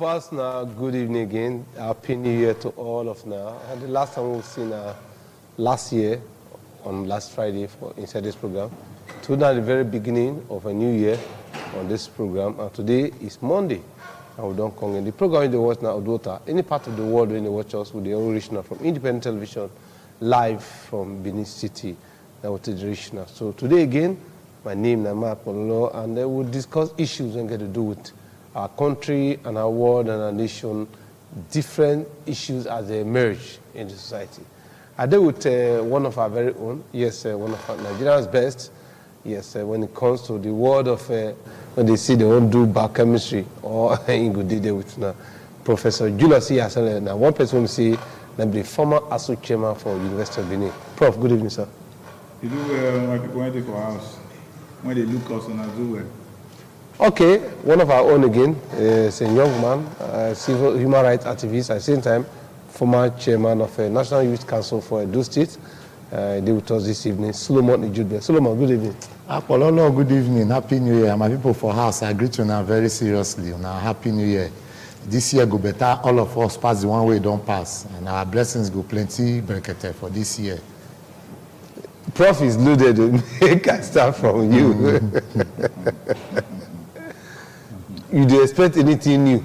Viewers, now good evening again. Happy New Year to all of now. And the last time we've seen last year, on last Friday inside this program. Today, the very beginning of a new year on this program. And today is Monday. And we don't come in. The program in the watch now, Uduota. Any part of the world when they watch us with the original from independent television, live from Benin City. That was the original. So today again, my name is Mark Pololo, and we'll discuss issues and get to do with our country and our world and our nation, different issues as they emerge in the society. I deal with one of our very own, yes, one of our Nigeria's best, yes, when it comes to the world of, when they say they won't do biochemistry or in good day with Professor Julius Yasele. Now, one person will say, that the former ASU chairman for University of Benin. Prof, good evening, sir. You do my people when they go house, when they look us and I do well. Okay, one of our own again is a young man, civil human rights activist, at the same time, former chairman of a National Youth Council for Edo State. They with us this evening, Solomon Ijudbe. Solomon, good evening. Apollo, good evening. Happy New Year. My people for house, I greet you now very seriously. Now, Happy New Year. This year go better. All of us pass the one way don't pass, and our blessings go plenty better for this year. Prof is loaded. Make I start from you. You do expect anything new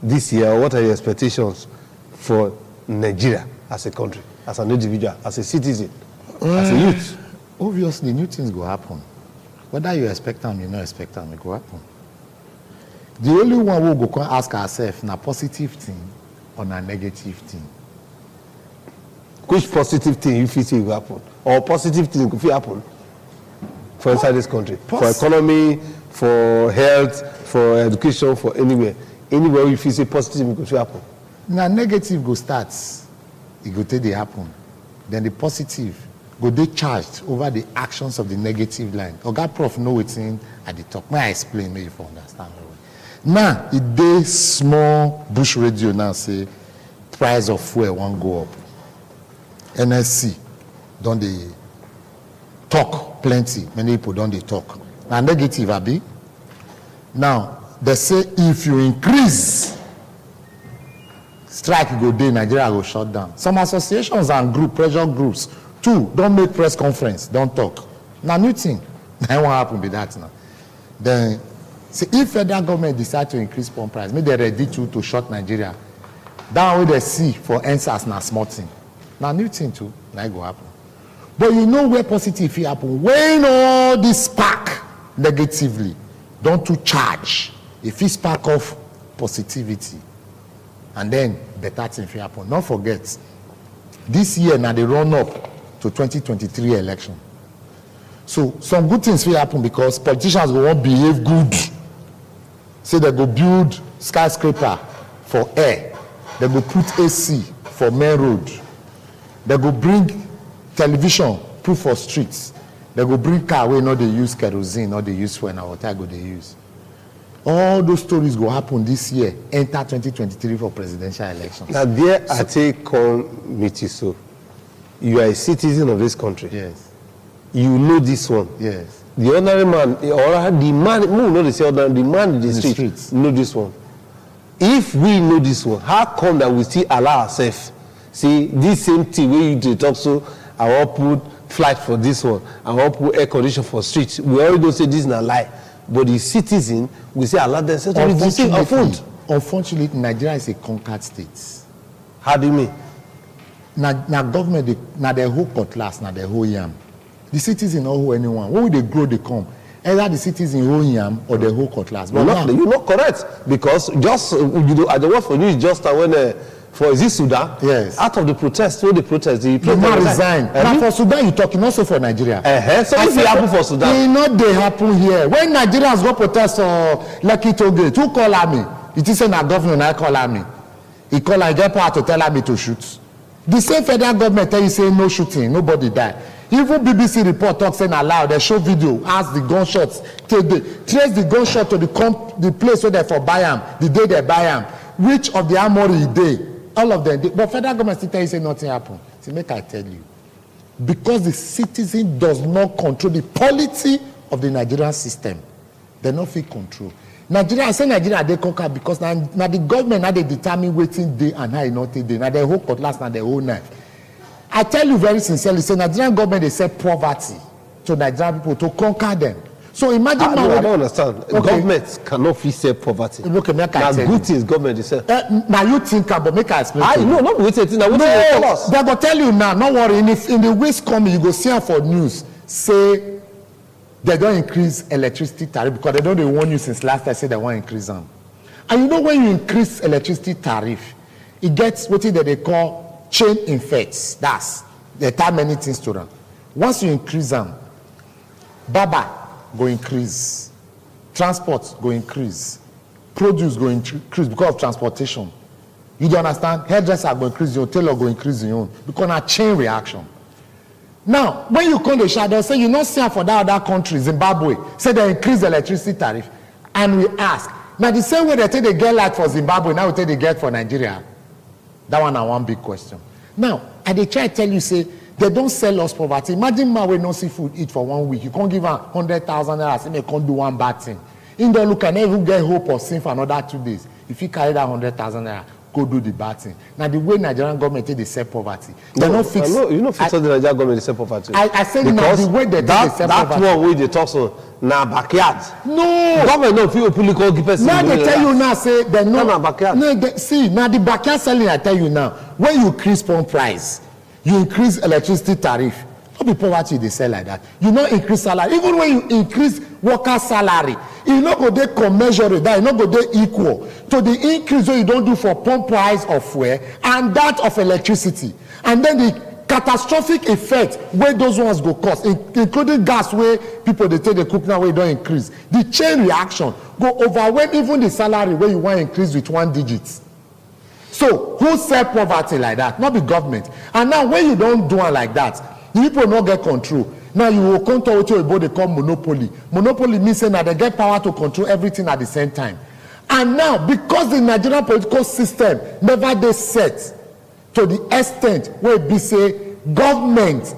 this year? What are your expectations for Nigeria as a country, as an individual, as a citizen, as a youth? Obviously, new things will happen. Whether you expect them, you not expect them, it will happen. The only one we go ask ourselves na positive thing or na negative thing. Which positive thing you feel will happen, or positive thing could happen for inside this country, for economy, for health, for education, for anywhere you feel say positive could happen? Now negative go start, it go take the happen. Then the positive go dey charged over the actions of the negative line. Oga Prof know wetin at the top. May I explain, maybe you understand very well. Now it dey small bush radio now say price of fuel won't go up. NSC don dey talk plenty. Many people don dey talk. Now negative abi. Now they say if you increase, strike go dey, Nigeria go shut down. Some associations and pressure groups too don't make press conference, don't talk. Now new thing, then what happen with that now? Then see if federal government decide to increase pump price, maybe they're ready to shut Nigeria. That way they see for answers na small thing. Now new thing too, that go happen. But you know where positive happen when all this spark negatively, don't to charge. If it spark off positivity, and then better thing will happen. Don't forget, this year now they run up to 2023 election. So some good things will happen because politicians will want behave good. Say they go build skyscraper for air. They go put AC for main road. They go bring television put for streets. They go bring car where not they use kerosene, not they use fuel, and what go they use. All those stories go happen this year, enter 2023 for presidential elections. Now there I take committee, so you are a citizen of this country. Yes. You know this one. Yes. The ordinary man, or the man, no, not the say ordinary, the man in the streets know this one. If we know this one, how come that we still allow ourselves, see, this same thing where you talk so, I will put flight for this one, I will put air condition for streets. We already don't say this is a lie. But the citizen, we say allow themselves to receive our food. Unfortunately, Nigeria is a conquered state. How do you mean? Now government, now the whole cutlass, now the whole yam. The citizen or who anyone, when they grow, they come. Either the citizen whole yam or the whole cutlass. But you're not correct, because just at the word for you is just when for is this Sudan? Yes. Out of the protest, the president resign. Now for Sudan, you're talking also for Nigeria. So if it happen for Sudan, it not they happen here. When Nigerians go protest for Lucky Toge, who call army? It is not government I call army. He call and get power to tell army to shoot. The same federal government tell you say no shooting, nobody die. Even BBC report talk saying aloud, they show video, ask the gunshots, trace the gunshot to the place where they for buy them, the day they buy them, which of the armory they. All of them, but federal government still tell you say nothing happened. See, make I tell you, because the citizen does not control the polity of the Nigerian system, they not feel control. Nigeria, I say Nigeria, they conquer because now the government, now they determine waiting day and how not day. Now the whole cutlass, now the whole knife. I tell you very sincerely, say Nigerian government, they say poverty to Nigerian people to conquer them. So imagine I don't understand. Okay. Government cannot fix poverty. Okay, make I tell good things government is now you think about make I explain. No, not wait it. Now they go tell you now. Not worry. If in the weeks coming, you go see her for news. Say they don't increase electricity tariff because they don't warn you since last I said they want to increase them. And you know when you increase electricity tariff, it gets what they call chain effects. That's there are many things to run. Once you increase them, Baba go increase, transport go increase, produce go increase because of transportation. You don't understand? Hairdresser go increase your tailor go increase your own because a chain reaction. Now, when you come to the shadow, say you not see for that other country, Zimbabwe, say they increase the electricity tariff, and we ask. Now the same way they take the get light for Zimbabwe, now we take the get for Nigeria. That one big question. Now, I they try to tell you, say, they don't sell us poverty. Imagine man we no see food eat for 1 week. You can't give her 100,000 naira, say they can't do one bad thing. In the look, can even get hope or sin for another 2 days. If you carry that 100,000 naira, go do the bad thing. Now the way Nigerian government they sell poverty, they don't fix. You know, fix the Nigerian government they sell poverty. I said now the way they sell poverty. That one way they talk so now backyard. No. Government no feel openly call give person. Now they tell you now say they no. Now backyard. No, see now the backyard selling. I tell you now when you increase pump price, you increase electricity tariff. Not be poverty they sell like that. You not increase salary. Even when you increase worker salary, you not go there commensurate that. You not go there equal to the increase that you don't do for pump price of fuel and that of electricity. And then the catastrophic effect where those ones go cost, including gas where people they take the cook now where you don't increase. The chain reaction go overwhelm even the salary where you want to increase with 1 digit. So who sell poverty like that? Not the government. And now when you don't do it like that, the people not get control. Now you will come to what they call monopoly. Monopoly means that they get power to control everything at the same time. And now because the Nigerian political system never they set to the extent where it be say government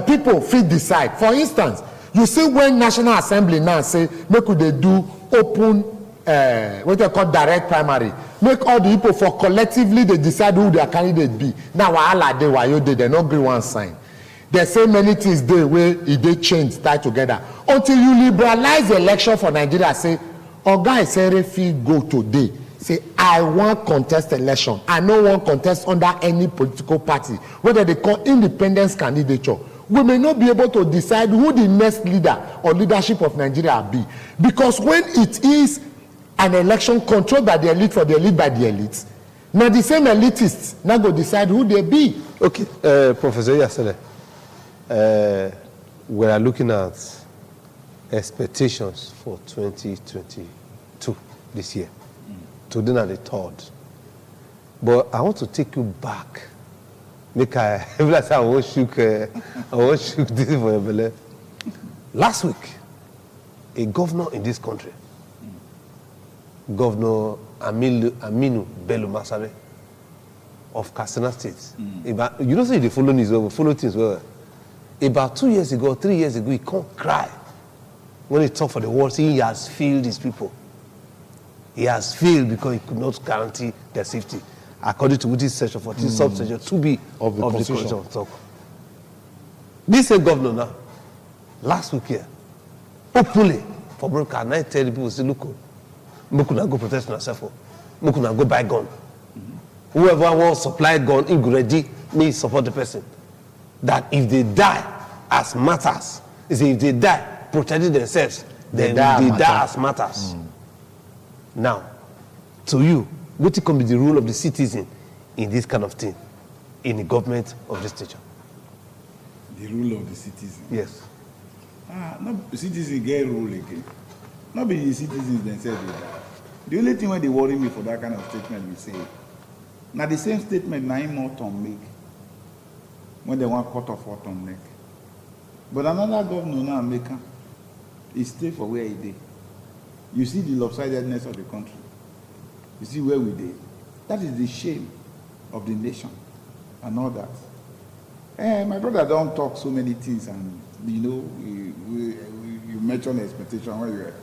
people fit decide. For instance, you see when National Assembly now say make they do open what they call direct primary, make all the people for collectively they decide who their candidate be. Now wahala dey wayo dey, they no gree one sign. They say many things dey where if they change tie together until you liberalize the election for Nigeria. Say oga Isere fit go today say I want contest election, I no want contest under any political party whether they call independence candidature. We may not be able to decide who the next leader or leadership of Nigeria be, because when it is an election controlled by the elite for the elite by the elites, now the same elitists now go decide who they be. Okay, Professor Yasele, we are looking at expectations for 2022 this year. Today are the 3rd. But I want to take you back. Make I won't shook this for your belly. Last week, a governor in this country, Governor Aminu Bello Masare of Katsina State. About, you know, say they follow things well, follow things well. About 2 years ago, 3 years ago, he can't cry when he talked for the world, saying he has failed his people. He has failed because he could not guarantee their safety, according to this section 14 subsection 2B of the Constitution. This same governor now, last week here, openly for broadcast, I tell the people, say, look, we could not go protest myself, we could not go buy gun. Whoever wants supply gun, in ready, may support the person. That if they die as martyrs, if they die protecting themselves, then they die as martyrs. Now, to you, what can be the role of the citizen in this kind of thing, in the government of this nature? The role of the citizen? Yes. No, the citizen get rule again. Not be the citizens themselves. The only thing when they worry me for that kind of statement, we say, now the same statement now more Tom make when they want cut off Tom neck. But another governor now make he stay for where he did. You see the lopsidedness of the country. You see where we did. That is the shame of the nation and all that. My brother don't talk so many things, and you know, you mentioned expectation when you were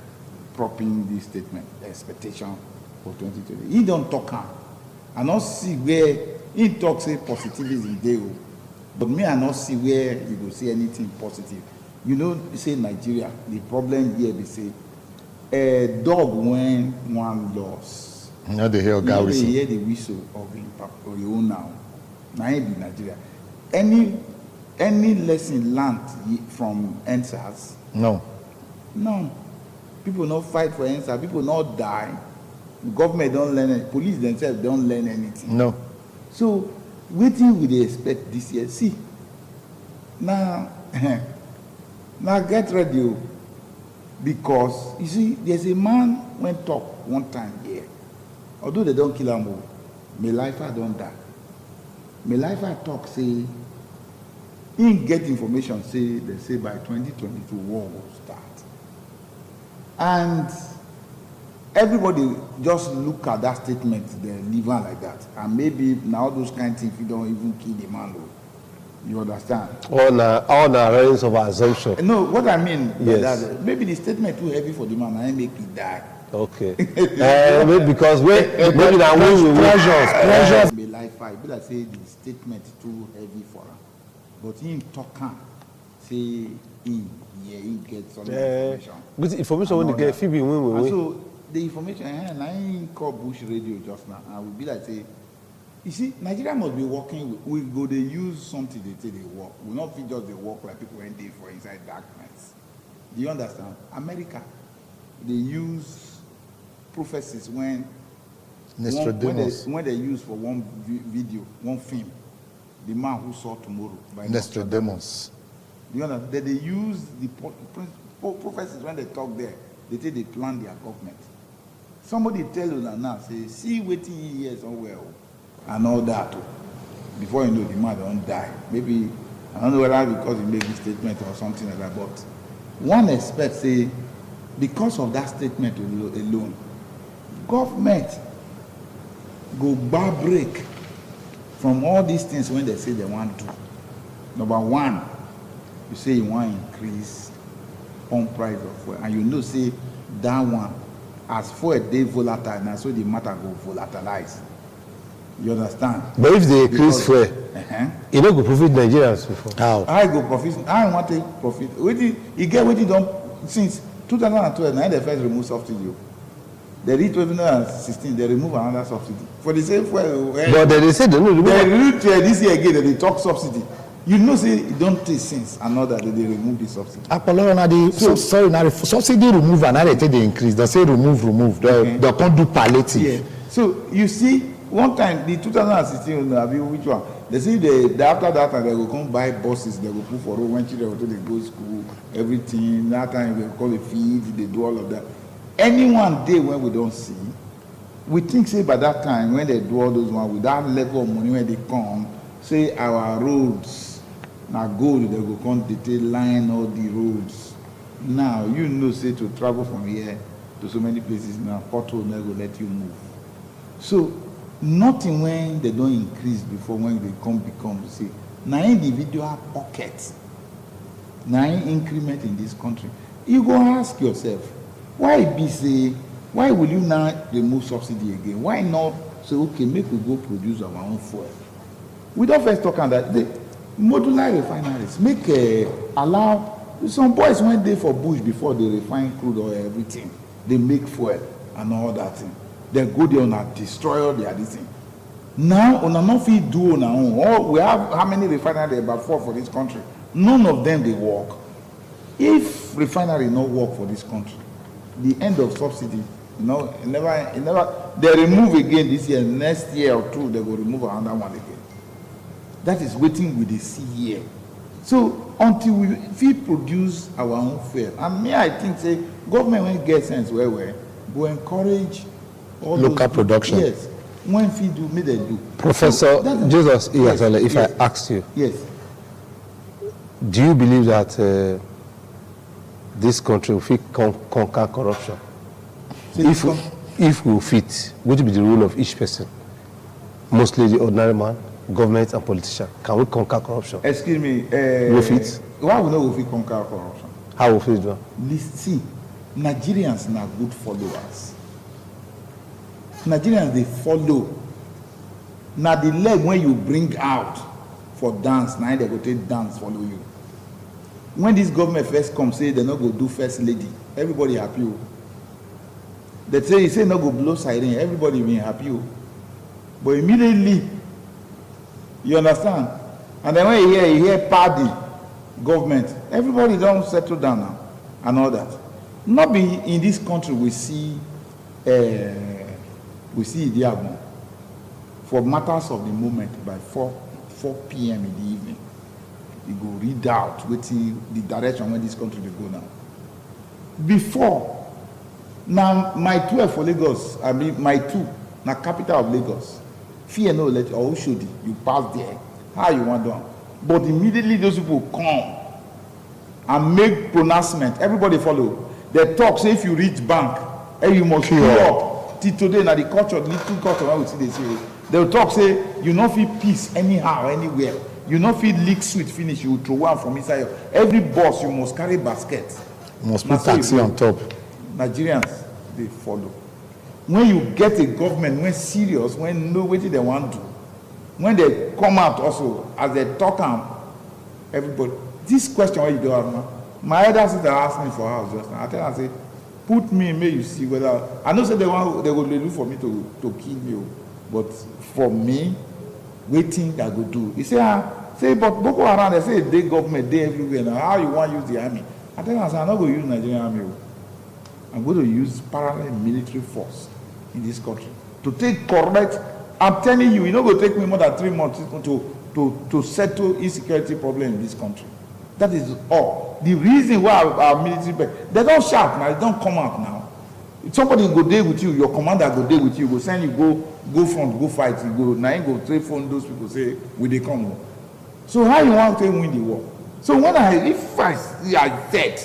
propping this statement, expectation for 2020. He don't talk am. I not see where he talk say positivism dey o, but me I not see where you go see anything positive. You know, say Nigeria, the problem here be say a dog when one loss. You know they hear God whistle. They hear the whistle of him or your own now. Now he be Nigeria. Any lesson learned from NSAS? No. No. People not fight for answer. People not die. The government don't learn it. Police themselves don't learn anything. No. So, waiting will they expect this year? See, now get ready, because you see, there's a man went talk one time here. Although they don't kill him, Melaifa don't die. Melaifa talk say, he get information say they say by 2022 war will start. And everybody just look at that statement, they leave on like that. And maybe now those kind of things, you don't even kill the man. You understand? On a range of assumption. No, what I mean, yes. that maybe the statement too heavy for the man and make it die. Okay. Maybe because maybe now we pressures. Be like five. But I say the statement too heavy for him. But he talk say he gets some information. Good information when you get Phoebe win. So the information and I call Bush Radio just now, and will be like say, you see, Nigeria must be working. We go they use something they say they work. We not feel just they work like people when they for inside darkness. Do you understand? America, they use prophecies when they use for one video, one film, the man who saw tomorrow by Nostradamus. You know that they use the prophecies when they talk there. They say they plan their government. Somebody tell you now, say, see waiting years somewhere and all that. Before you know the man don't die. Maybe I don't know whether because he made this statement or something like that, but one expects say because of that statement alone, government go bar break from all these things when they say they want to. Number one, you say you want to increase on price of fuel, and you know say that one, as fuel dey volatile now, so the matter go volatilize. You understand? But if they increase fuel, you don't go profit Nigerians before. How? I go profit. I want to profit. You get what you don't since 2012. Now they first remove subsidy. They reach 2016. They remove another subsidy for the same fuel. But they say they don't remove. They reach this year again. They talk subsidy. You know, say it don't take sense. Another they remove the subsidy. Apollo, now the subsidy remove and now they take the increase. They say remove. They can't do palliative. Yeah. So you see, one time the 2016, which one? They say after that time they will come buy buses. They will put for road when children go to school, everything. That time they call it feed. They do all of that. Any one day when we don't see, we think say by that time when they do all those ones with that level of money when they come, say our roads. Now gold, they go come detail line all the roads. Now you know say to travel from here to so many places now, pothole never go let you move. So nothing when they don't increase before when they become say now individual pockets, now increment in this country. You go ask yourself, why be say, why will you now remove subsidy again? Why not say okay, make we go produce our own fuel? We don't first talk on that. The modular refineries make allow some boys went there for bush before they refine crude oil everything. They make fuel and all that thing. They go there and destroy all their thing. Now on a not fit do on our own. Oh, we have how many refineries? About 4 for this country. None of them they work. If refinery not work for this country, the end of subsidy, never they remove again this year. Next year or two they will remove another one again. That is waiting with the see here. So until we produce our own fuel, and me I think say government when get sense where go encourage all local production. Yes, when feed do, may they do. Professor Jesus Iyasale, if I ask you, yes, do you believe that this country will fit conquer corruption? So if we fit, what will be the role of each person? Mostly the ordinary man, government and politician. Can we conquer corruption? Excuse me. We fit? Why we know we fit conquer corruption? How we fit do? See, Nigerians are good followers. Nigerians, they follow. Now the leg when you bring out for dance, now they go take dance, follow you. When this government first come, say they not go do first lady, everybody happy. They say, you say not go blow siren, everybody be happy. But immediately, you understand? And then when you hear party, government, everybody don't settle down now and all that. Not be in this country we see Idiagbon for matters of the moment by 4 p.m. in the evening. You go read out waiting the direction where this country will go now. Before, now my 12 for Lagos, I mean my 2, now capital of Lagos. Fear no let or should you pass there. How you want to? But immediately those people come and make pronouncement. Everybody follow. They talk, say if you reach bank, and you must queue up. Till today, now the culture, little culture, I would see they say. They will talk, say, you not feel peace anyhow, anywhere. You not feel leak sweet finish, you throw one from inside. Every boss, you must carry basket. You must put taxi on top. Nigerians, they follow. When you get a government, when serious, when know what they want to do, when they come out also, as they talk, everybody, this question what you do now, my elder sister asked me for house just now. I tell her, I say, put me, may you see whether, I know say they will do for me to kill me, but for me, waiting I go do. He say, but Boko Haram, they say they government, they everywhere now. How you want to use the army? I tell her, I say, I'm not going to use Nigerian army. I'm going to use parallel military force in this country to take correct. I'm telling you, it's not going to take me more than 3 months to settle insecurity problem in this country. That is all. The reason why our military, they don't shout now, they don't come out now. If somebody go there with you, your commander go there with you, go send you, go front, go fight, you go, now you go telephone those people, say, will they come? So how you want to win the war? So when if I see I dead,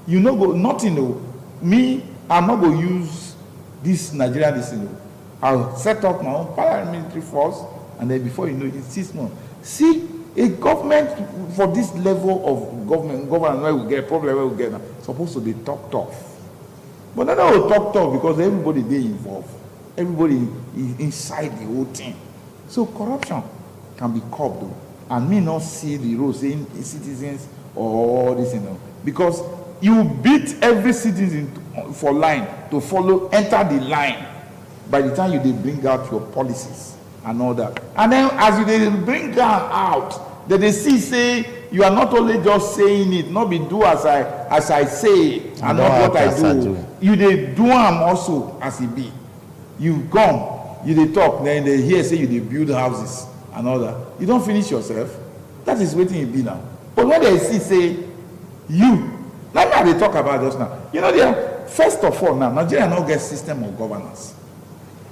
you know, go, nothing, no. Me, I'm not going to use this Nigerian decision. I'll set up my own paramilitary force, and then before you know it, 6 months. See, a government for this level of government where we get problem, where we get now, supposed to be talk tough. But they don't talk tough because everybody they involved. Everybody is inside the whole thing. So corruption can be curbed, though. And me not see the rules saying citizens or all this, you know, because you beat every citizen for line to follow, enter the line. By the time they bring out your policies and all that. And then as they bring them out, they see, say, you are not only just saying it, not be do as I say, and not what I do. You they do them also as it be. You come, you they talk, then they hear, say you they build houses and all that. You don't finish yourself. That is waiting you be now. But when they see, say, you, like how they talk about just now. You know, first of all now, Nigeria now get system of governance.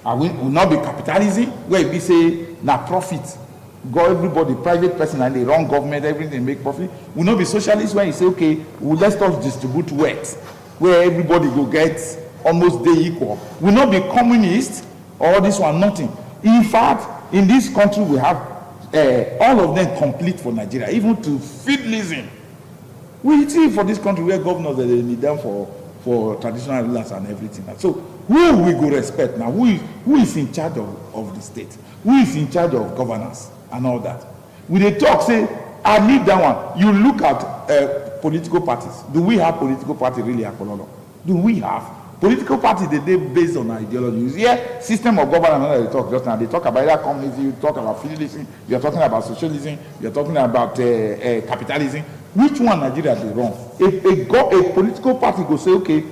And we will not be capitalism, where we say, na profit. Go everybody, private person, and they run government, everything make profit. Will not be socialist, where you say, okay, well, let's just distribute wealth, where everybody go get almost day equal. Will not be communist, or this one, nothing. In fact, in this country, we have all of them complete for Nigeria, even to feudalism. We see for this country where governors, they need them for traditional rulers and everything. So, who we go respect now? Who is in charge of the state? Who is in charge of governance and all that? When they talk, say, I need that one. You look at political parties. Do we have political party really, Akololo? Do we have? Political parties, they based on ideologies. Yeah, system of governance, they talk just now. They talk about either communism, you talk about feudalism, you're talking about socialism, you're talking about capitalism. Which one Nigeria they run? A political party go say, okay,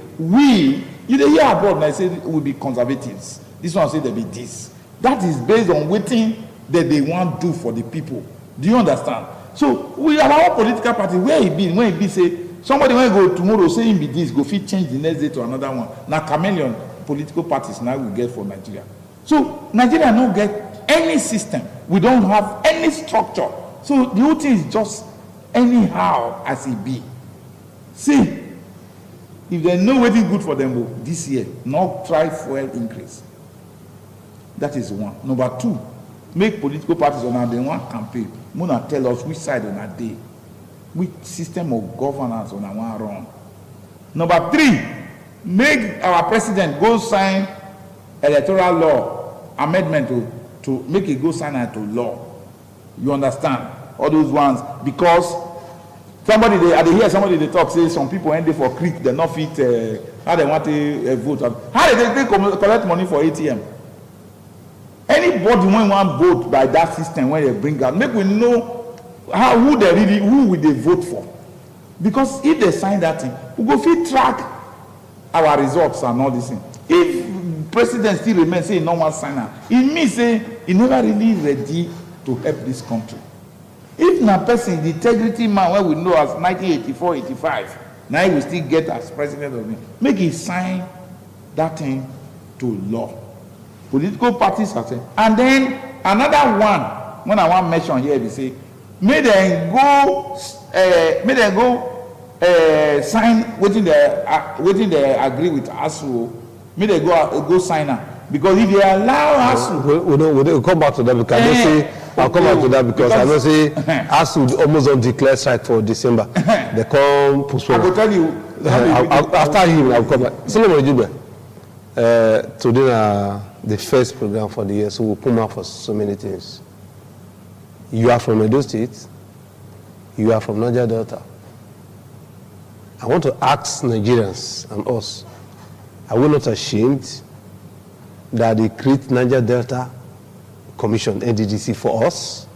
you dey hear abroad and I say we be conservatives. This one say they be this. That is based on waiting that they want to do for the people. Do you understand? So we have our political party where it be, when it be say somebody when go tomorrow say him be this, go fit change the next day to another one. Now chameleon political parties now we get for Nigeria. So Nigeria don't get any system. We don't have any structure. So the whole thing is just anyhow as it be. See, if there's no waiting good for them this year, not try fuel increase. That is one. Number two, make political parties on our one campaign. Muna tell us which side on our day, which system of governance on our one run. Number three, make our president go sign electoral law amendment to make it go sign it to law. You understand? All those ones, because somebody I hear somebody they talk, say some people end for creek, they're not fit, how they want to vote. How they collect money for ATM? Anybody when one vote by that system when they bring out, make we know who will they vote for. Because if they sign that thing, we go fit track our results and all this thing. If president still remains say no one signer, it means say he never really ready to help this country. If na person, the integrity man when we know as 1984, 85, now he will still get as president of me. Make he sign that thing to law. Political parties are saying. And then another one, when I want to mention here, they say, may they go sign waiting they agree with ASU. May they go sign her. Because if they allow ASU, we'll come back to that because I'll come back to that because I know say ASU almost don't declare strike for December. They come postpone. I will tell you. After him, I'll come back. Solomon Ojube, today the first program for the year, so we'll come out for so many things. You are from Edo State. You are from Niger Delta. I want to ask Nigerians and us, are we not ashamed that they create Niger Delta Commission, NDDC, for us?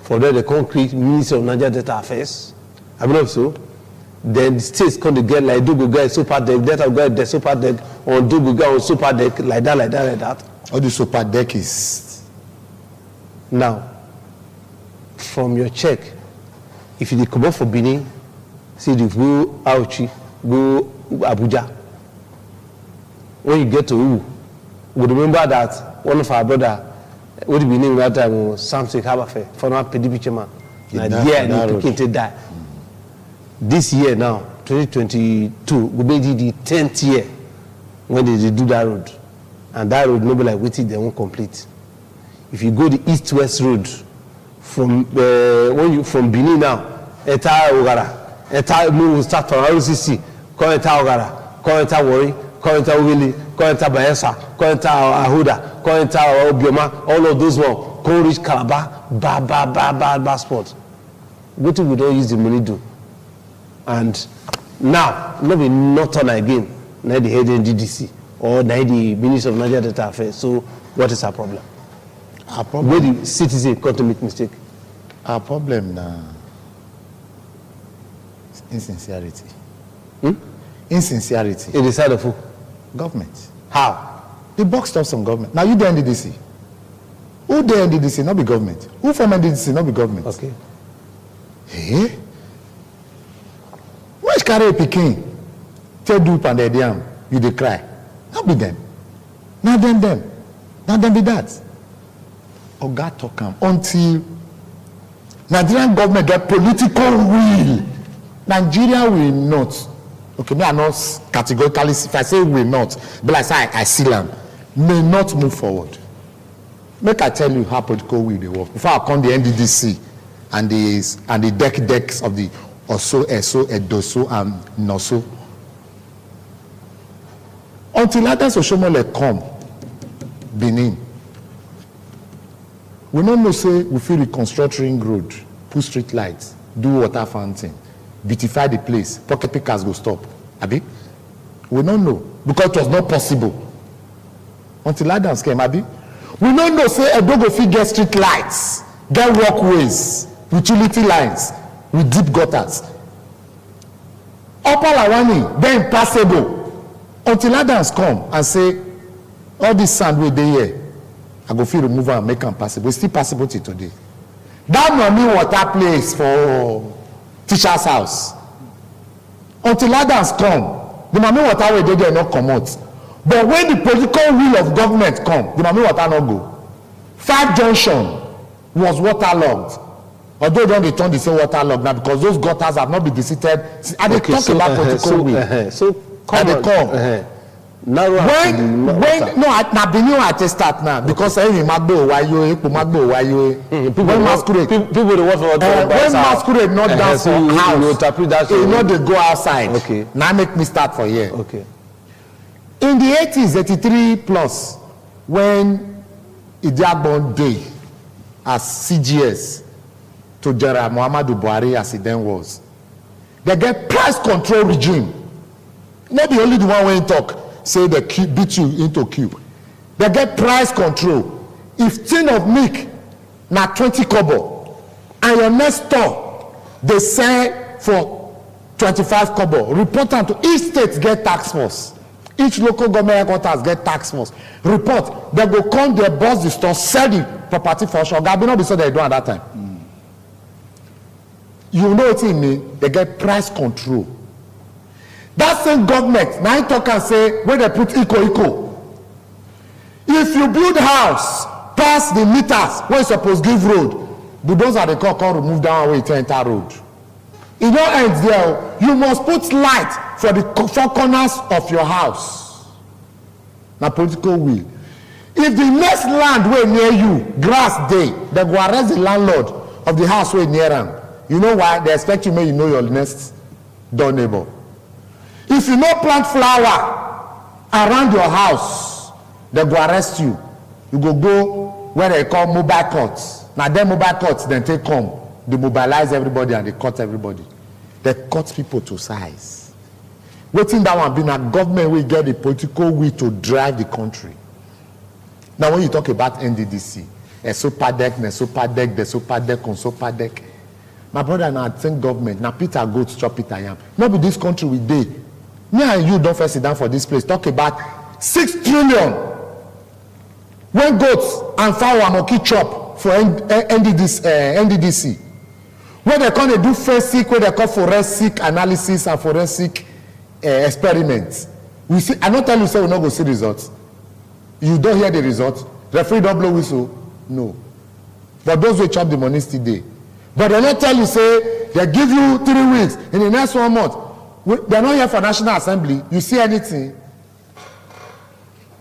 For them, they can't create Ministry of Niger Delta Affairs. I believe so. Then the states come together like Dogo guy, super deck, Delta guy, the super deck, on Dogo guy, on super deck, like that. All the super deck is. Now, from your check, if you come up for Benin, see you go Auchi, go Abuja. When you get to Uwu, we remember that one of our brother, what did be named that time was Samson Kabafe, former PDP chairman. He died. This year now, 2022, will be the 10th year when they do that road. And that road, nobody like waiting, they won't complete. If you go the east-west road, from from Benin now, Eta Ogara, Eta will start from RCC, call Eta Ogara, call Eta Wari, call Eta Wili, call Eta Bayelsa, call Eta Ahuda, call Eta Obioma, all of those ones, call reach Calabar, bad spot. What if we don't use the money do? And now, maybe not on again, now the head NDDC or now the Minister of Niger Delta Affairs. So, what is our problem? Our problem. Where the citizen come to make mistake? Our problem now is insincerity. Insincerity. In the side of who? Government. How? The buck stops on government. Now you the NDDC. Who the NDDC? Not be government. Who from NDDC? Not be government. Okay. Eh? Which carry a pikin? Tell dupe and the damn. You dey cry. Not be them. Not them. Not them be that. Oga talk am until Nigerian government get political will. Nigeria will not. Okay, me are not categorically. If I say will not, but like say I seal am, may not move forward. Make I tell you how political will they work. Before I come the NDDC and the decks of the Oso, Eso, Edoso, and Noso. Until others Oshomole come, Benin. We don't know say we feel reconstruct ring road, put street lights, do water fountain, beautify the place, pocket pickers go stop. Abi? We don't know because it was not possible. Until Adams came, Abi? We don't know say Edo go fit get street lights, get walkways, utility lines, with deep gutters. Upper Lawani, they're impassable. Until Adams come and say, all this sand way they here, I go feel remove and make them passable. It's still possible till today. That money water place for teacher's house. Until Adams come, the money water way they not come out. But when the political will of government come, the money water not go. 5 Junction was waterlogged. Although don't they turn the same waterlogged now because those gutters have not been visited. And they talk about political will. So come on. Now when no na Benin at start now because when masquerade people they want for when masquerade not dance for house interpret that you know they go outside. Okay. Now make me start for here. Okay. In the 80s, 83 plus, when Idiagbon Day as CGS to General Muhammadu Buhari as he then was, they get price control regime. Not the only the one when you talk, say they beat you into cube. They get price control. If tin of milk na 20 kobo, and your next store they sell for 25 kobo, report them to each state get tax force. Each local government headquarters get tax force. Report, they go come, they boss the store, sell the property for sure. Gabi not be so they do at that time. You know what it mean? They get price control. That same government, now you talk and say, where they put eco. If you build house, pass the meters, where you supposed to give road, but those are the call remove down away to enter road. It don't end there. You must put light for the four corners of your house. Now political will. If the next land way near you, grass day, they go arrest the landlord of the house way near them. You know why? They expect you may you know your next door neighbor. If you no plant flower around your house, they go arrest you. You go where they call mobile courts. Now them mobile courts then take come. They mobilize everybody and they cut everybody. They cut people to size. Waiting that one being a government will get the political will to drive the country. Now when you talk about NDDC, a super deck, the super deck, on super deck. My brother now think government, now Peter goats chop Peter yam. Not be this country we did. Me and you don't first sit down for this place. Talk about 6 trillion. When goats and fowl are monkey chop for NDDC. Where they come, they do forensic, where they call forensic analysis and forensic experiments. We see, I don't tell you say we not go see results. You don't hear the results. Referee don't blow whistle. No. But those who chop the money still there. But they not tell you say they give you 3 weeks in the next 1 month. They're not here for National Assembly. You see anything?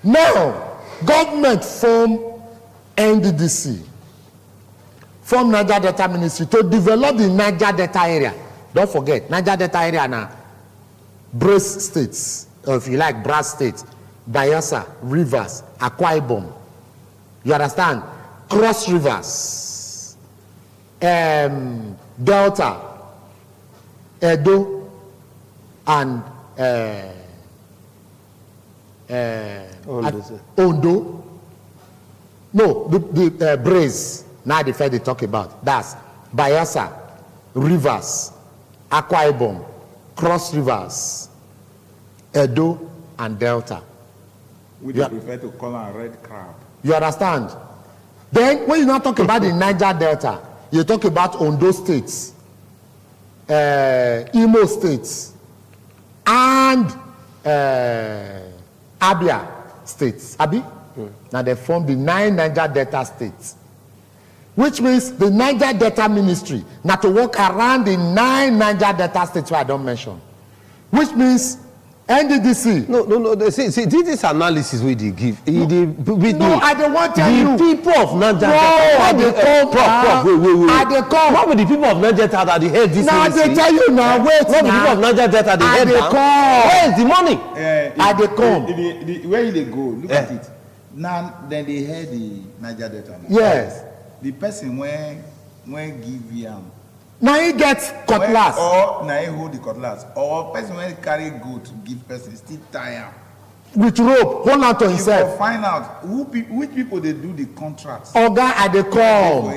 Now, government form NDDC. From Niger Delta Ministry to develop the Niger Delta area. Don't forget, Niger Delta area now, Brace states, or if you like, Brass states, Bayelsa, Rivers, Akwa Ibom. You understand? Cross Rivers, Delta, Edo, and Ondo. No, the Brace. Now the fact they talk about. That's Bayelsa, Rivers, Akwa Ibom, Cross Rivers, Edo, and Delta. We prefer to call them red crab. You understand? Then when you now talk about the Niger Delta, you talk about Ondo states, Imo states, and Abia states. Abi? Now they form the 9 Niger Delta states. Which means the Niger Delta Ministry now to work around the 9 Niger Delta states where I don't mention. Which means NDDC. No. See, this is analysis we they give. I don't want to tell you. The people of Niger Delta. I they come. What with the people of Niger Delta that they heard this? Now they tell you now. Wait. What the people of Niger Delta they heard now? Where is the money? I they come. Where they go? Look at it. Now then they heard the Niger Delta. Yes. The person when give yam. Now he gets cutlass. Or now he hold the cutlass. Or person when carry goat give person still tie am. With rope, hold on to himself. You find out which people they do the contracts. Oga at the call.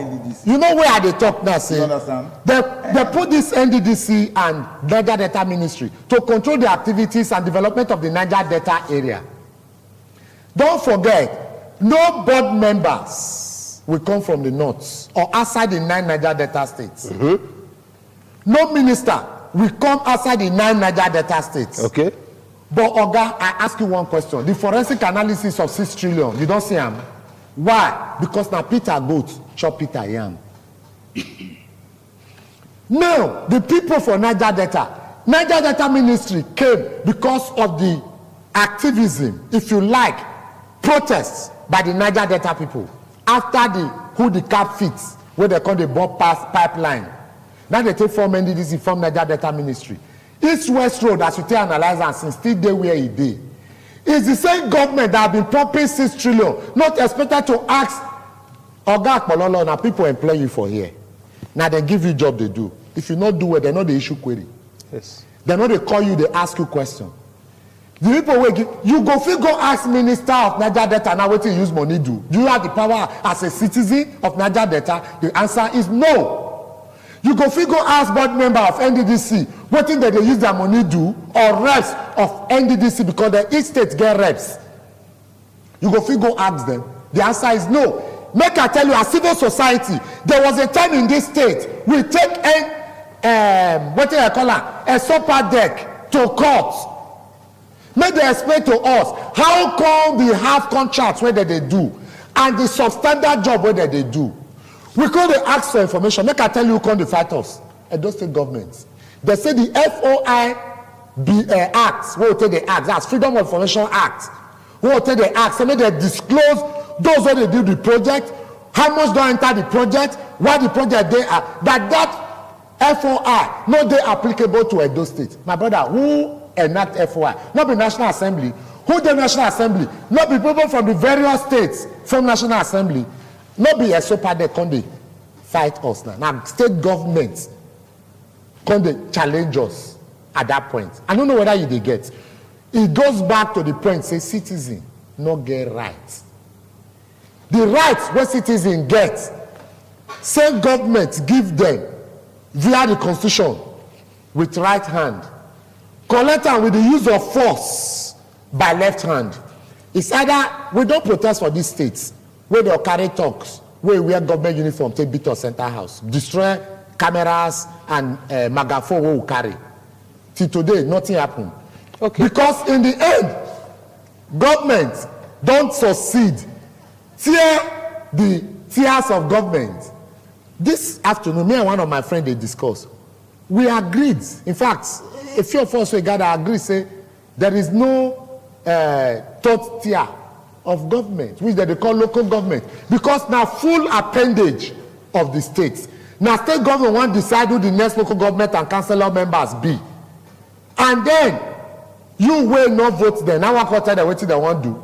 You know where they talk now, say? You understand? They put this NDDC and Niger Delta Ministry to control the activities and development of the Niger Delta area. Don't forget, no board members will come from the north or outside the 9 Niger Delta states. No minister will come outside the 9 Niger Delta states. Okay. But Oga, I ask you one question. The forensic analysis of 6 trillion, you don't see him. Why? Because now Peter goat chop Peter yam. Now, the people for Niger Delta Ministry came because of the activism, if you like, protests by the Niger Delta people. After the cap fits, where they call the bomb pass pipeline. Now they take form NDDC from Niger Delta Ministry. East West Road, as you tell analyze and since still day where it did. It's the same government that have been pumping 6 trillion, not expected to ask Oga Akpololo, now people employ you for here. Now they give you job they do. If you not do it, they know they issue query. Yes. They know they call you, they ask you question. The people will give, you go ask Minister of Niger Delta now what you use money do. Do you have the power as a citizen of Niger Delta? The answer is no. You go ask board member of NDDC what thing that they use their money do, or reps of NDDC, because each state get reps. You go ask them. The answer is no. Make I tell you, as civil society, there was a time in this state we take what do I call it, a super deck to court. Make they explain to us how come we have contracts where they do and the substandard job where they do. We could ask for information. Make I tell you who come to fight us. Those state governments. They say the FOI Act, what will take the Act, that's Freedom of Information Act. What will take the Act, so make they disclose those where they do the project, how much don't enter the project, why the project they are, that FOI not they applicable to Edo State. My brother, who enact FOI? Not the National Assembly. Who the National Assembly? Not be people from the various states from National Assembly. Not be a super they come they fight us now. Now state governments come they challenge us at that point. I don't know whether you they get. It goes back to the point, say citizen not get rights. The rights where citizens get, same government give them via the constitution with right hand. Collect them with the use of force by left hand. It's either we don't protest for these states where they'll carry talks, where we wear government uniform, take beat us center house, destroy cameras and megaphone we will carry. Till today, nothing happened. Okay. Because in the end, government don't succeed. Tear the tiers of government. This afternoon, me and one of my friends, they discussed. We agreed. In fact, a few of us we gather agreed, say there is no third tier of government, which they call local government, because now full appendage of the states. Now state government want to decide who the next local government and councillor members be, and then you will not vote them. Now what quarter they what they want to do.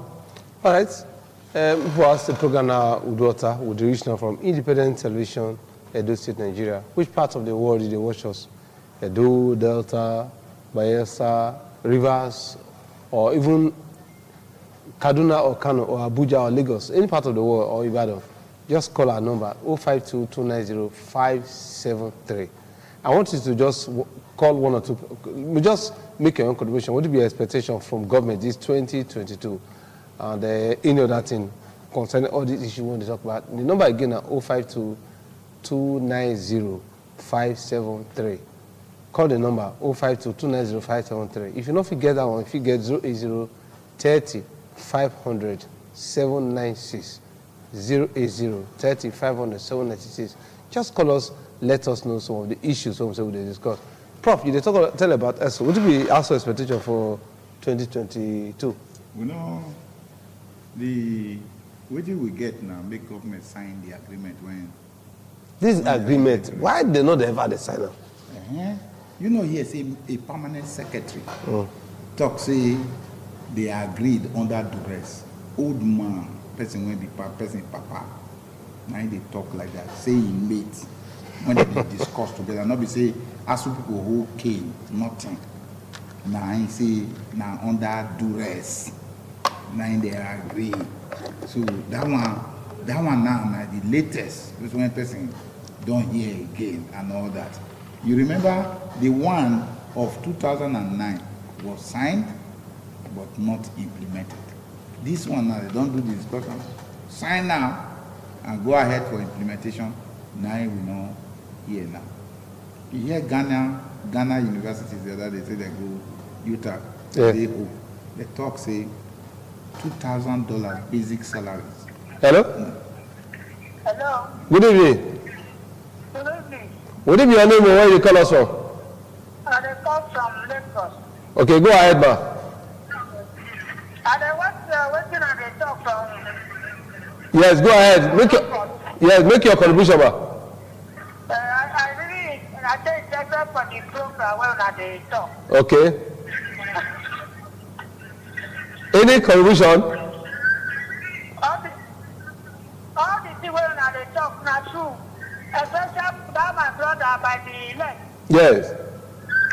All right. For us, the program now Uduota with the regional from Independent Television, Edo State, Nigeria. Which part of the world did they watch us? Edo, Delta, Bayelsa, Rivers, or even Kaduna or Kano or Abuja or Lagos, any part of the world or Ibadan, just call our number 052-290-573. I want you to just call one or two, just make your own contribution. What would be your expectation from government this 2022? And any other thing concerning all these issues we want to talk about. The number again is 052-290-573. Call the number 052-290-573. If you don't forget that one, if you get 080-30-500-796, 080-30-500-796, just call us, let us know some of the issues we discuss. Prof, you tell about us. What would be also expectation for 2022? You know, what do we get now? Make government sign the agreement when this agreement. Why they not ever sign up? You know, here say a permanent secretary talk say they agreed under duress. Old man, person when be person papa. Now they talk like that. Say he mate when they discuss together. Not be say as people who came nothing. Now he say now under duress. Now they agree. So that one now the latest. This one person don't hear again and all that. You remember the one of 2009 was signed but not implemented. This one now they don't do the discussion. Sign now and go ahead for implementation. Now we know here now. You hear Ghana universities the other day say they go Utah. Yeah. They talk say $2,000 basic salaries. Hello? Hello. Good evening. Good evening. What is your name and where you call us from? I call from Lagos. Okay, go ahead, ma. And what can I talk from? Yes, go ahead. Make your contribution, ma. I take that for the program when I talk. Okay. Any contribution? All the things when they talk not true. Especially that my brother by the leg. Yes.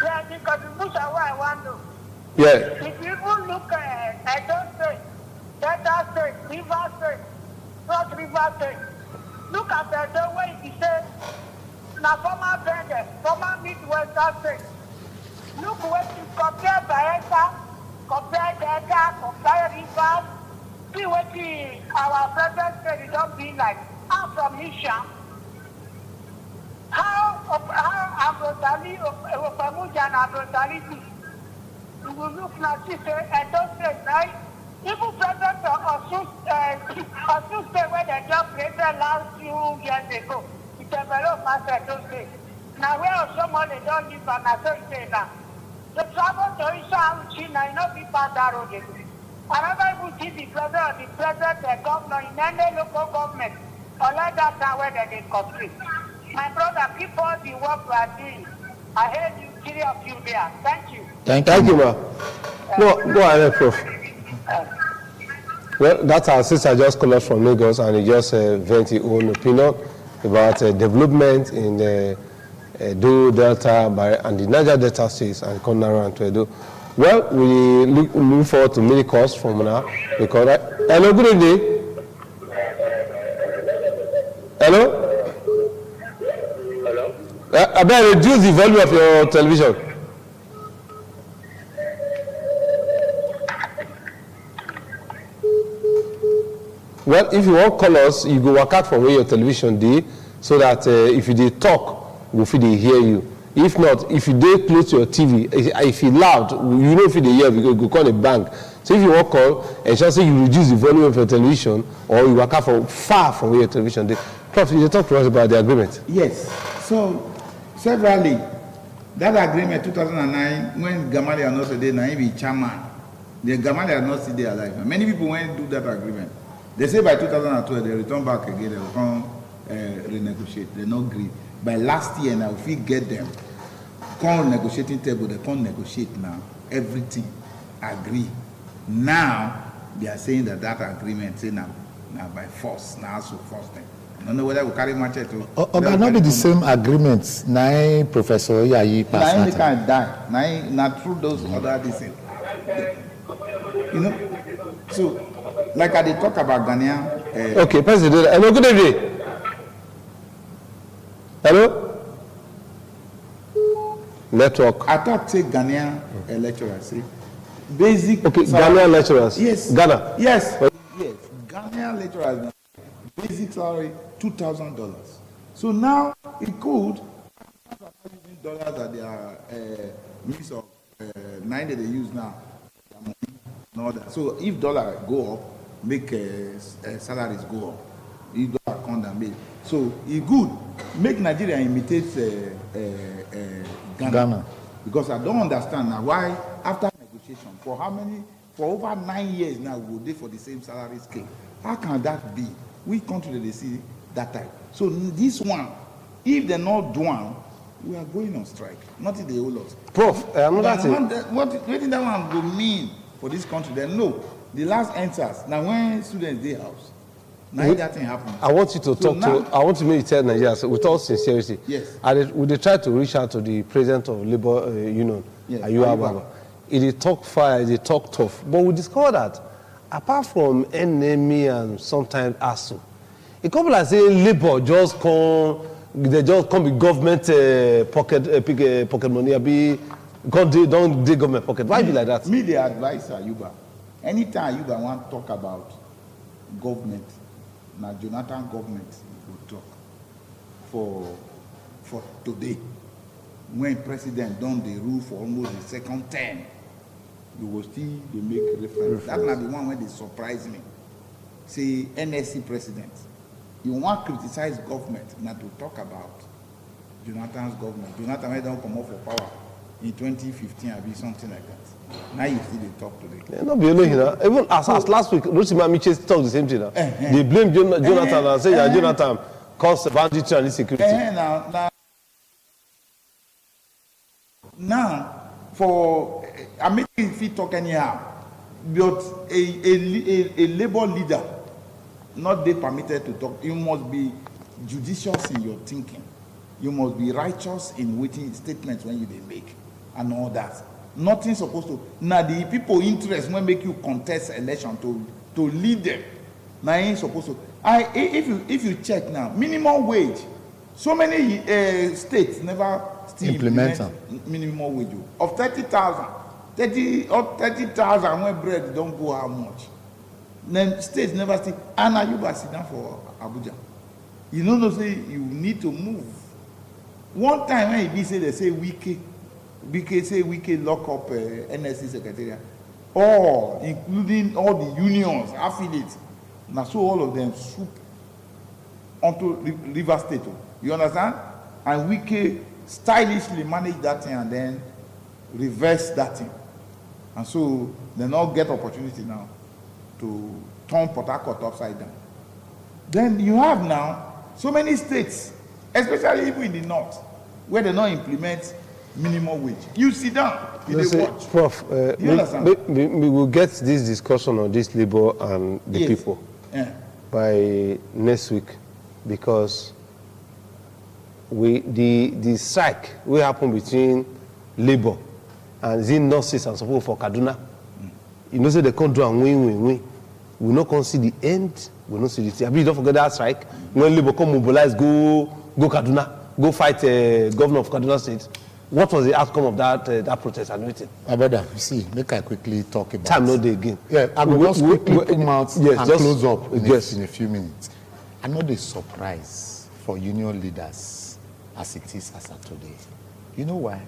Yeah, the contribution what I want to. Yes. If you look at those states, Delta State, River State, Cross River State, look at the way he said, now former Bender, former Midwestern State. Look what you compare Bayelsa, compare Delta, compare Rivers, see what our present state don't be like. I'm from Nisha. How Abrotali, Opamuja and Abrotali do? You will look now, she said, and don't say, right? Even President Osun State, where they just created last few years ago, it developed as those days. Now, where someone they don't live and I don't say now. The travel to Isha and China, you know, people that road. I never even see the president, the governor in any local government, or like that time where they complete. My brother, keep all the work we are doing. I heard you, three of you there. Thank you. Thank you, ma. Go ahead, Prof. Well, that's our sister just called us from Lagos, and he just vent his own opinion about development in the Edo Delta and the Niger Delta states and Konara and Edo. Well, we look forward to many calls from now. Hello, good evening. Hello? Hello? I better reduce the volume of your television. Well, if you want call us, you go work out from where your television did, so that if you did talk, we'll feel they hear you. If not, if you did close to your TV, if you loud, you know if you hear, because you go call a bank. So if you want call, and just say you reduce the volume of your television, or you work out from far from where your television did. Prof, you talk to us about the agreement. Yes. So, severally, that agreement 2009, when Gamali are not today, now be chairman, the Gamali are not still alive. Many people went to do that agreement. They say by 2012 they return back again, they will come renegotiate. They not agree. By last year now, if we get them, come negotiating table, they can't negotiate now. Everything agree. Now they are saying that agreement say now by force, now so force them. I don't know whether we carry machete. Okay, not be the same agreements. Now, Professor Yayi passed. Now they can't die. Now through those other things. You know, so like I talk about Ghanaian. Okay, President. Hello, good evening. Hello. Network. I thought say Ghanaian lecturers say basic. Okay, Ghanaian lecturers. Yes. Ghana. Yes. Yes. Ghanaian lecturers. Basic salary $2,000. So now it could using dollars at their means of 90 they use now. And all that. So if dollar go up, make salaries go up. If dollar come down, make. So it good make Nigeria imitate Ghana. Because I don't understand now why after negotiation for over 9 years now we will for the same salary scale. How can that be? We country they see that time. So this one, if they're not doing, we are going on strike. Not in the whole lot. Prof, another thing. What did that one go mean for this country? Then no, the last answers. Now when students they house, now that thing happens. I want you to I want to make you tell Nigerians with all sincerity. Yes. Would they try to reach out to the president of Labour Union, yes. Ayuba Baba? They talk fire, they talk tough. But we discovered that apart from enemy and sometimes ASU, a couple are saying Labour just come, they just come with government pocket money, don't dig government pocket. Why be like that? Me, the advisor, Ayuba. Anytime Ayuba want to talk about government, now Jonathan government will talk for today. When president done the rule for almost the second term, you will still they make reference. That's not the one where they surprise me. Say NSC president. You want to criticize government, not to talk about Jonathan's government. Jonathan don't come up for power in 2015 or be something like that. Now you see they talk today. Yeah, not be alone here. Even as last week, Rosima Miche talked the same thing. They blame Jonathan and say, Jonathan caused banditry and insecurity. Now, for I mean, if he talk anyhow, But a labor leader, not they permitted to talk. You must be judicious in your thinking. You must be righteous in waiting statements when you they make and all that. Nothing supposed to. Now the people interest when make you contest election to lead them. Now ain't supposed to. If you check now, minimum wage. So many states never still implement minimum wage of 30,000. 30,000 when bread don't go how much. Then states never still. And now you sit down for Abuja. You know, say you need to move. One time when he say they say Wike say Wike lock up NSC secretariat, all including all the unions, affiliates. Now so all of them swoop onto River State. You understand? And Wike stylishly manage that thing and then reverse that thing. And so they now get opportunity now to turn Port Harcourt upside down. Then you have now so many states, especially even in the north, where they don't implement minimum wage. You sit down, you watch. Prof, we will get this discussion on this labor and the people by next week, because the strike will happen between labor and the nurses and support for Kaduna. You know, say they can't do and win. We not can see the end. We not see the thing. You don't forget that strike. When labor come mobilize, go Kaduna, go fight governor of Kaduna State. What was the outcome of that protest and meeting? Brother, you see, make I quickly talk about. Time no day again. Yeah, I will just quickly come out and close up in a few minutes. I'm not a surprise for union leaders as it is as of today. You know why?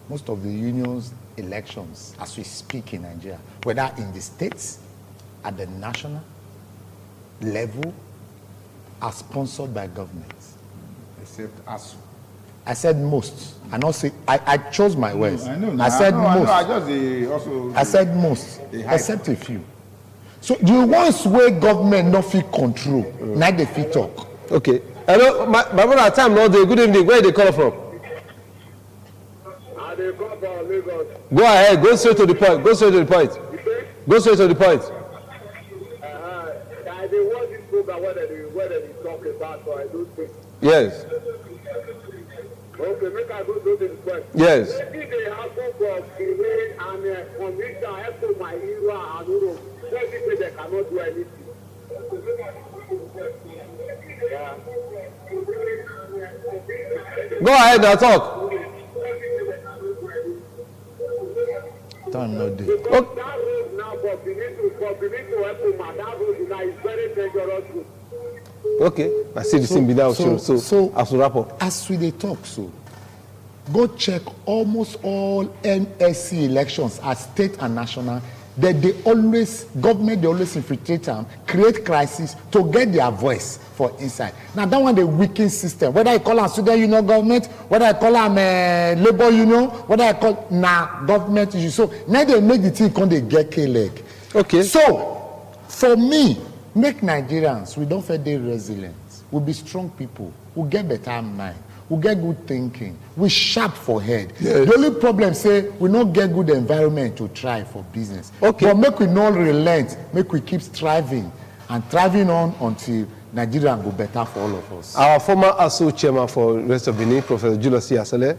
Most of the unions' elections, as we speak in Nigeria, whether in the states, at the national level, are sponsored by governments. Except ASU. I said most. I chose my words. I said most. Except a few. So the ones where government not fit control, now they fit talk. Okay. Hello, my brother, time no day. Good evening. Where they call from? They come from Lagos. Go ahead. Go straight to the point. Go straight to the point. Go straight to the point. They want this program where they talk about, so I don't think. Yes. Okay, make I go to the point. Yes. Maybe they have to go and conviction help to my hero and Uro. Maybe they cannot do anything. Yeah. Go ahead and talk. Time no day. Because that road now for Benin to help my that road now is very dangerous. Okay, I see the same video. So as we wrap up, as we they talk, so go check almost all NSC elections at state and national. That government they always infiltrate them, create crisis to get their voice for inside. Now that one the weakening system. Whether I call them student union government, whether I call them labor union, whether I call government issue. So now they make the thing come they get K-leg. Okay. So for me, make Nigerians, we don't feel they resilient. We'll be strong people. We'll get better mind. We'll get good thinking. We sharp for head. Yes. The only problem say we not get good environment to try for business. Okay. But make we not relent. Make we keep striving and thriving on until Nigeria go better for all of us. Our former ASU chairman for Rest of Benin, Professor Julius Asele,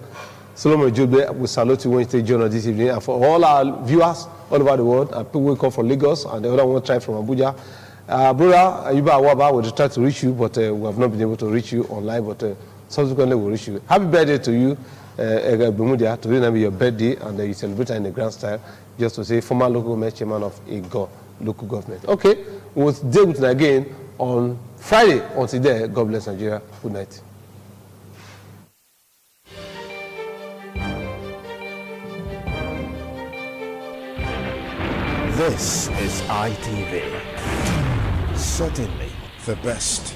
Solomon Jobe, we salute you when you take journal this evening. And for all our viewers all over the world, and people who come from Lagos and the other one tribe from Abuja, brother Ayuba Awaba, we try to reach you, but we have not been able to reach you online, but subsequently we'll reach you. Happy birthday to you, Bermudia. Today will be your birthday, and you celebrate in the grand style, just to say former local government chairman of Ego local government. Okay, we'll deal with it again on Friday. Until there, God bless Nigeria. Good night. This is ITV. Certainly the best.